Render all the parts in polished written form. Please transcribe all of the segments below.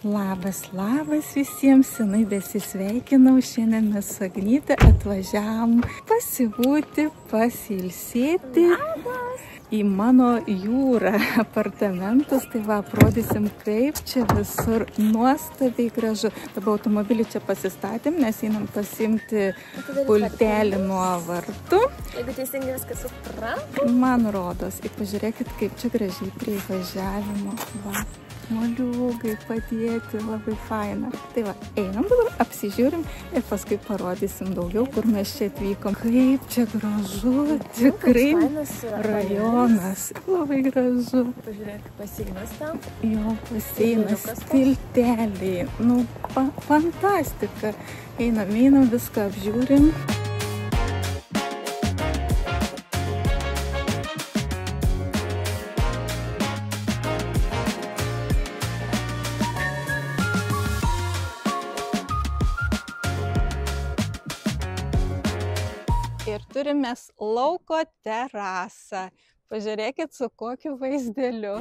Labas visiems, senai besisveikinau, šiandien mes su Agnyte atvažiavom pasibūti, pasilsėti į mano jūrą apartamentus, tai va, parodysim, kaip čia visur nuostabiai gražu. Dabar automobilį čia pasistatėm, nes einam pasimti pultelį nuo vartų. Jeigu teisingai viskas supranta. Man rodos, ir pažiūrėkit, kaip čia gražiai prie įvažiavimo. Va. Moliūgai padėti, labai faina. Tai va, einam dabar, apsižiūrim ir paskui parodysim daugiau, kur mes čia atvykom. Kaip čia gražu, tikrai rajonas. Labai gražu. Pažiūrėk, baseinas tam. Jo, baseinas, tilteliai. Nu, fantastika. Einam, viską apžiūrim. Ir turime lauko terasą. Pažiūrėkit, su kokiu vaizdeliu.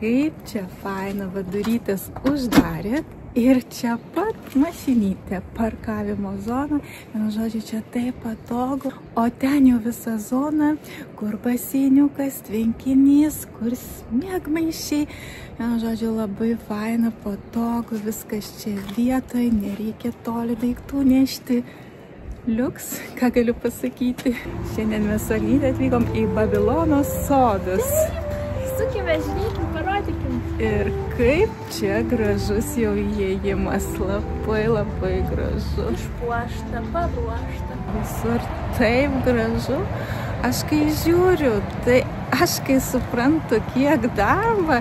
Kaip čia faina, vadurytės uždarė. Ir čia pat mašinytė, parkavimo zona, vienu žodžiu, čia taip patogu, o ten jau visa zona, kur baseiniukas, tvenkinys, kur sniegmaišiai, vienu žodžiu, labai faina, patogu, viskas čia vietoj, nereikia toli daiktų nešti. Liuks, ką galiu pasakyti, šiandien mes su Agnyte atvykom į Babilono sodus. Sukime, žiūrėkim, parodykim. Ir kaip čia gražus jau įėjimas, labai gražu. Išpuošta, paruošta. Visur taip gražu. Aš kai žiūriu, tai aš kai suprantu, kiek darba,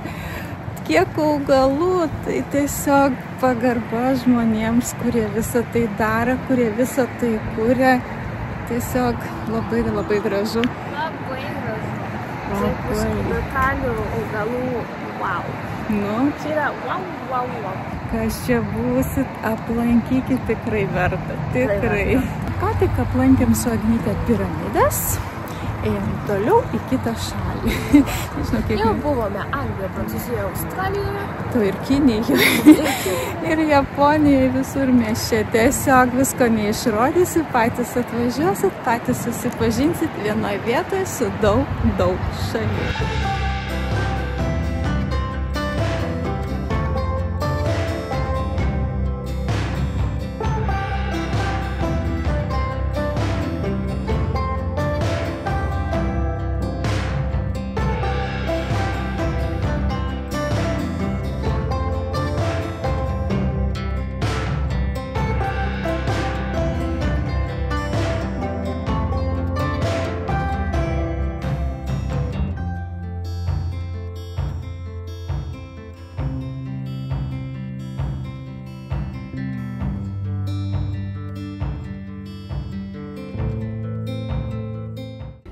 kiek augalų, tai tiesiog pagarba žmonėms, kurie visą tai daro, kurie visą tai kuria. Tiesiog labai gražu. Labai gražu. Detalių augalų, wow. Nu, čia yra wow. Kas čia būsit, aplankykit, tikrai verta, tikrai. Ką tik aplankėm su Agnyte piramides, ėjom toliau į kitą šalį. Nežinau, kiek... Jau buvome Anglijoje, Prancūzijoje, Australijoje. Tu ir Kinijoje, ir Japonijoje, visur mes čia tiesiog visko neišrodysi, patys atvažiuosit, patys susipažinsit vienoje vietoje su daug šalių.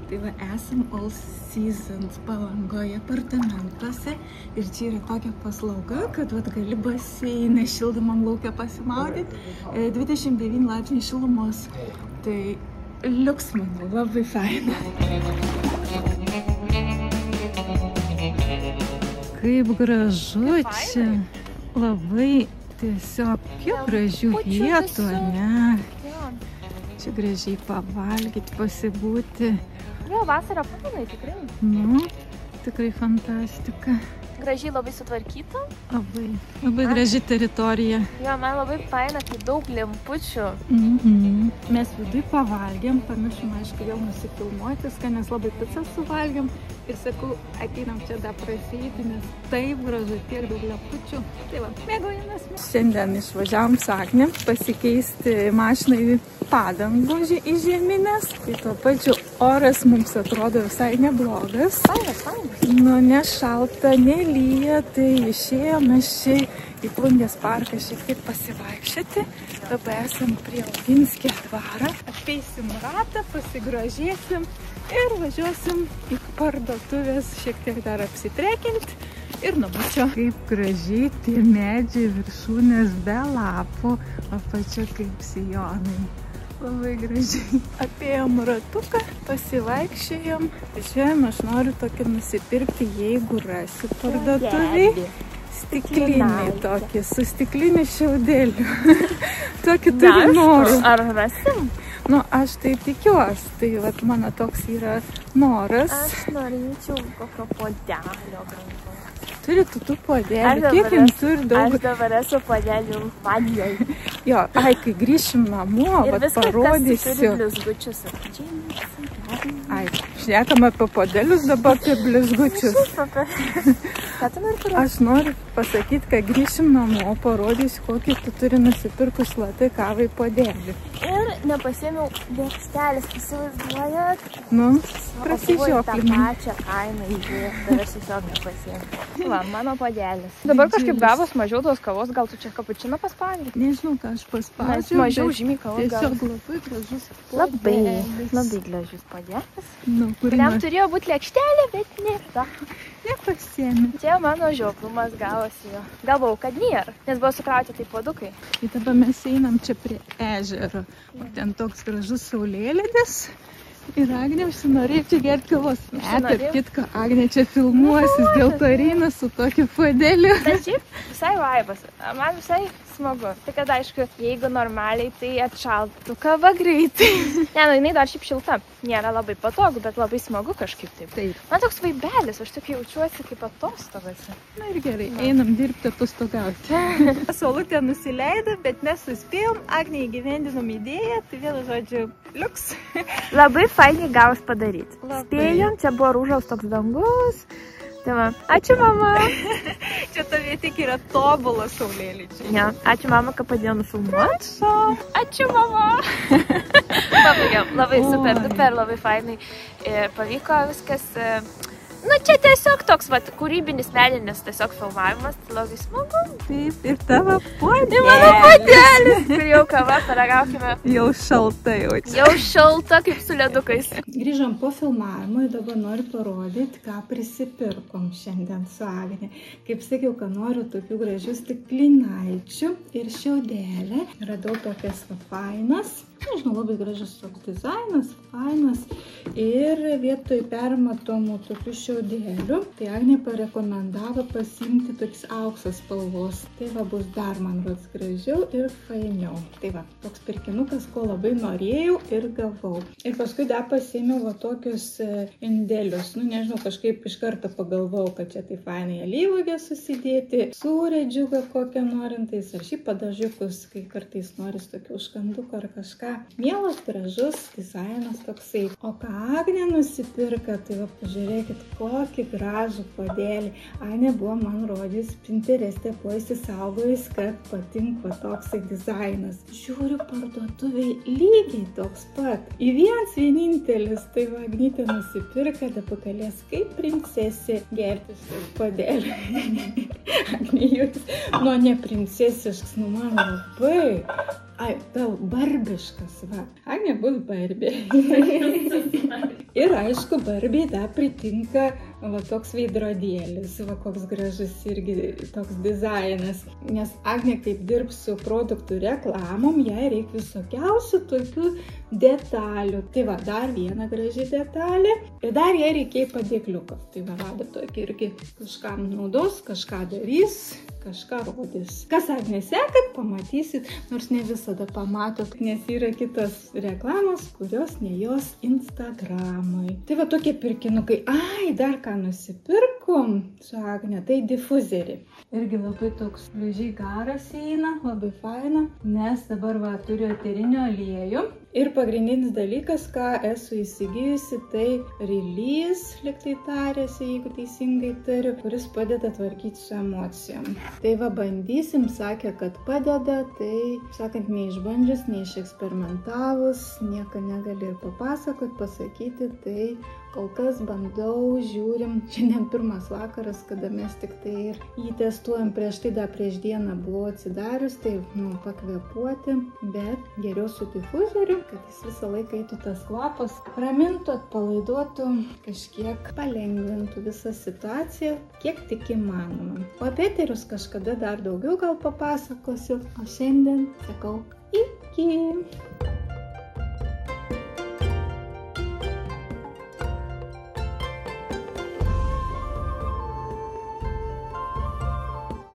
Tai va, esam All Seasons Palangoje apartamentuose ir čia yra tokia paslauga, kad vat, gali baseinę šildomam lauke pasimaudyti, 29 laipsniai šilumos. Tai liuks, manau, labai faina. Kaip gražu čia, labai tiesiog kiek gražių vietų, ne? Čia gražiai pavalgyti, pasibūti. Jo, vasarą patinai, tikrai. Nu, tikrai fantastika. Gražiai labai sutvarkyta. Labai graži teritorija. Jo, man labai faina, kai daug lempučių. Mes viduj pavalgėm, pamiršom, aišku, vėl nusifilmuoti, nes labai pizzą suvalgėm. Ir sakau, ateinam čia dar prasėti, nes taip gražu, tiek daug lempučių. Tai va, mėgaujamės. Šiandien išvažiavom su Agne pasikeisti mašinai padangų į žieminės. Tai tuo pačiu oras mums atrodo visai neblogas. Faina. Nu, nešalta, nelyja, tai išėjom mes čia į Plungės parką šiek tiek pasivaikščioti. Dabar esam prie Oginskio dvarą. Apeisim ratą, pasigrožėsim ir važiuosim į parduotuvės šiek tiek dar apsitrekinti. ir namučio. Kaip gražiai tie medžiai viršūnės be lapų, apačia kaip sijonai. Labai gražiai. Apėjom ratuką, pasivaikščiojom. Žiūrėjom, aš noriu tokį nusipirkti, jeigu rasiu parduotuviai. Stiklinį tokį, su stikliniu šiaudėliu. Tokį turiu norų. Ar rasim? Nu, aš tai tikiuosi. Tai vat mano toks yra noras. Aš norėčiau kokio puodelio gražaus. Turi tų puodelių. Kiek jums turi daug? Aš dabar esu puodelių fanė. Jo, kai grįšim namo, vat parodysiu. Ir viskas, kas turi blizgučius. Ai, šnekam apie puodelius, dabar apie blizgučius. Ką tu nori parodyti? Aš noriu pasakyti, kad grįšim namo, parodysiu, kokį tu turi nusipirkus latai kavai puodelį. Ir nepasiėmiau dėkštelės, įsivaizduojat? Nu, prasižioklim. Tą pačią kainą įdėjau, bet aš tiesiog nepasiėmiau. Va, mano puodelis. Dabar kažkaip gavus mažiau tos kavos, gal tu čia kapučiną paspaudži? Nežinau, ką aš paspaudžiu. Mažiau žymiai kavos gavus. Tiesiog labai gražus puodelis. Labai gražus puodelis. Nu, kuriam turėjo būti lėkštelė, bet nėra. Nepasiėmė. Čia mano žioplumas gavosi jo. Galvau, kad nėra, nes buvo sukrauti tai puodukai. Ir dabar mes einam čia prie ežero. Ten toks gražus saulėlydis. Ir Agnė užsinorėjo čia gerti kavos. Tarp kitko, Agnė čia filmuosis, dėl to eina su tokiu puodeliu. Bet šiaip visai vaibas. Man visai smagu. Tai kad aišku, jeigu normaliai, tai atšaltų kava greitai. Ne, nu, jinai dar šiaip šilta. Nėra labai patogu, bet labai smagu kažkaip taip. Taip. Man toks vaibelis, aš tokia jaučiuosi kaip atostogose. Na ir gerai, einam dirbti atostogauti. Saulutė nusileido, bet mes suspėjom, Agnė įgyvendinom idėją, tai vienu žodžiu, liuks. Labai fainiai gavus padaryti. Spėjom, čia buvo rūžaus toks dangus. Tai va, ačiū mama. Čia tavie tik yra tobulas saulėlydžiai. Ja, ačiū mama, kad padėjo nufilmuoti. Ačiū mama. Pabaigėm, labai super, duper, labai fainai. Pavyko viskas. Nu, čia tiesiog toks, va, kūrybinis meninis tiesiog filmavimas, tai labai smagu. Taip, ir tavo puodelis. Tai mano puodelis, kur jau kava, paragaukime. Jau šalta jaučiu. Jau šalta, kaip su ledukais. Grįžom po filmavimo ir dabar noriu parodyti, ką prisipirkom šiandien su Agne. Kaip sakiau, kad noriu tokių gražių stiklinaičių ir šiaudelę. Radau tokias fainas. Nežinau, labai gražus toks dizainas, fainas. Ir vietoj permatomų tokių šiaudėlių, tai Agnė parekomendavo pasiimti toks auksas spalvos. Tai va, bus dar, man rods, gražiau ir fainiau. Tai va, toks pirkinukas, ko labai norėjau ir gavau. Ir paskui dar pasiėmiau va tokius indelius. Nu, nežinau, kažkaip iš karto pagalvojau, kad čia tai fainai alyvuogę susidėti, sūredžiuką kokią norintais, ar šį padažiukus, kai kartais noris tokių užkanduką ar kažką. Mielas, gražus dizainas toksai. O ką Agnė nusipirka, tai va, pažiūrėkit, kokį gražų puodelį. Agnė buvo man rodys Pintereste, buvo įsisaugojus, kad patinka toksai dizainas. Žiūriu, parduotuviai lygiai toks pat. Į vienintelis, tai va, Agnytė nusipirka, dabar galės kaip princesė gerti su puodeliu. Agnė jūs, nu ne princesiškas, nu man labai. Ai, gal barbiškas, va. Agnė bus barbė. Ir aišku, barbiai dar pritinka va toks veidrodėlis, va koks gražus irgi toks dizainas. Nes Agnė kaip dirbs su produktų reklamom, jai reikia visokiausių tokių detalių. Tai va, dar viena graži detalė. Ir dar jai reikėjo padėkliuko. Tai va, vada tokį irgi kažkam naudos, kažką darys, kažką rodys. Kas Agnė sekat, pamatysit, nors ne visada pamatot, nes yra kitos reklamos, kurios ne jos Instagramai. Tai va tokie pirkinukai. Ai, dar ką nusipirkom su Agne, tai difuzerį. Irgi labai toks gražiai garas eina, labai faina, nes dabar va turiu eterinio aliejų. Ir pagrindinis dalykas, ką esu įsigijusi, tai Release, lyg tai tarėsi, jeigu teisingai tariu, kuris padeda tvarkyti su emocijom. Tai va bandysim, sakė, kad padeda, tai, sakant, neišbandžius, neišeksperimentavus, nieko negali ir papasakot, pasakyti, tai kol kas bandau, žiūrim. Šiandien pirmas vakaras, kada mes tik tai ir jį testuojam. Prieš tai dar prieš dieną buvau atsidarius, tai pakvėpuoti, bet geriau su difuzoriu, kad jis visą laiką eitų tas kvapas, ramintų, atpalaiduotų, kažkiek palengvintų visą situaciją, kiek tik įmanoma. O apie eterius kažkada dar daugiau gal papasakosiu, o šiandien sakau iki.